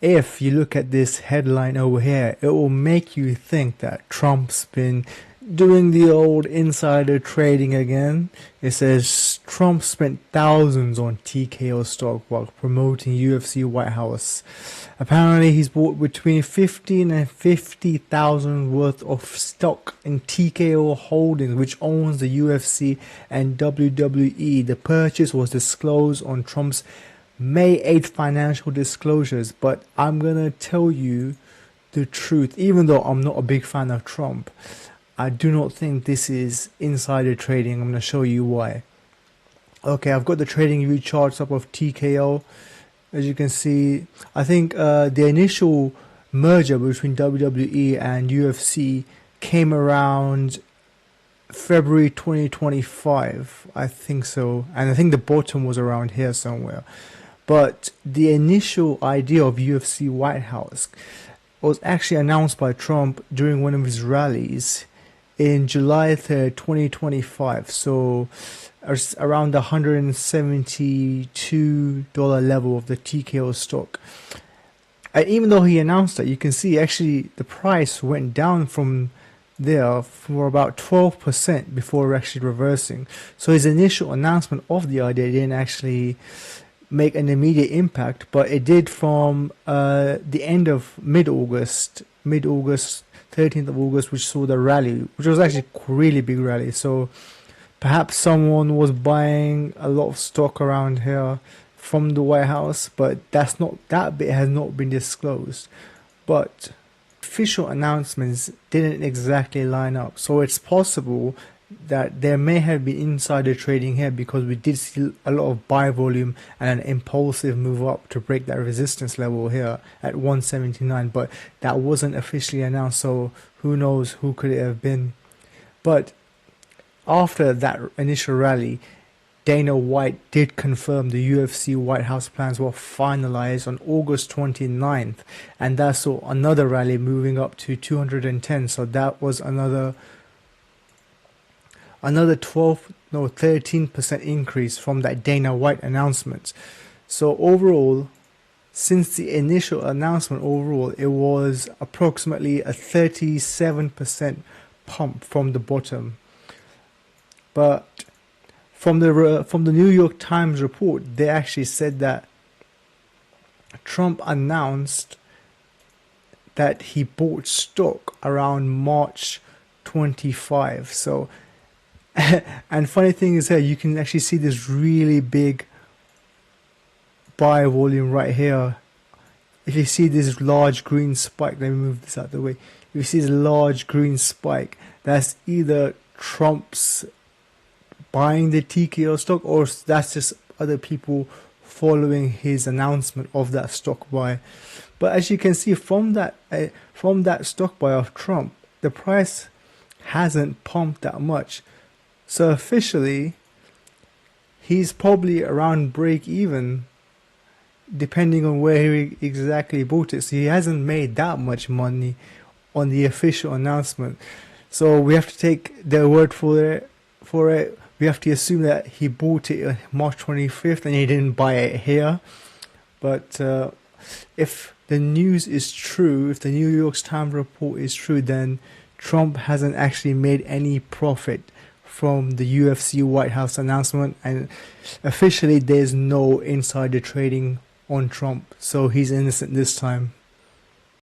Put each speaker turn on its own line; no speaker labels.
if you look at this headline over here, it will make you think that Trump's been doing the old insider trading again. It says Trump spent thousands on TKO stock while promoting UFC White House. Apparently, he's bought between 15 and 50,000 worth of stock in TKO Holdings, which owns the UFC and WWE. The purchase was disclosed on Trump's May 8th financial disclosures, but I'm gonna tell you the truth. Even though I'm not a big fan of Trump, I do not think this is insider trading. I'm gonna show you why. Okay, I've got the trading view charts up of TKO. As you can see, I think the initial merger between WWE and UFC came around February 2025, I think so, and I think the bottom was around here somewhere. But the initial idea of UFC White House was actually announced by Trump during one of his rallies in July 3rd, 2025. So around the $172 level of the TKO stock. And even though he announced that, you can see actually the price went down from there for about 12% before actually reversing. So his initial announcement of the idea didn't actually make an immediate impact, but it did from the end of mid-August, 13th of August, which saw the rally, which was actually a really big rally. So perhaps someone was buying a lot of stock around here from the White House, but that bit has not been disclosed. But official announcements didn't exactly line up, so it's possible that there may have been insider trading here, because we did see a lot of buy volume and an impulsive move up to break that resistance level here at 179, but that wasn't officially announced, so who knows who could it have been. But after that initial rally, Dana White did confirm the UFC White House plans were finalized on August 29th, and that saw another rally moving up to 210, so that was another 13% increase from that Dana White announcement. So overall, since the initial announcement, it was approximately a 37% pump from the bottom. But from the New York Times report, they actually said that Trump announced that he bought stock around March 25. So and funny thing is here, you can actually see this really big buy volume right here. If you see this large green spike, let me move this out of the way. If you see this large green spike, that's either Trump's buying the TKO stock, or that's just other people following his announcement of that stock buy. But as you can see from that stock buy of Trump, the price hasn't pumped that much. So officially, he's probably around break even, depending on where he exactly bought it. So he hasn't made that much money on the official announcement. So we have to take their word for it. We have to assume that he bought it on March 25th and he didn't buy it here. But if the news is true, if the New York Times report is true, then Trump hasn't actually made any profit from the UFC White House announcement, and officially there's no insider trading on Trump, so he's innocent this time.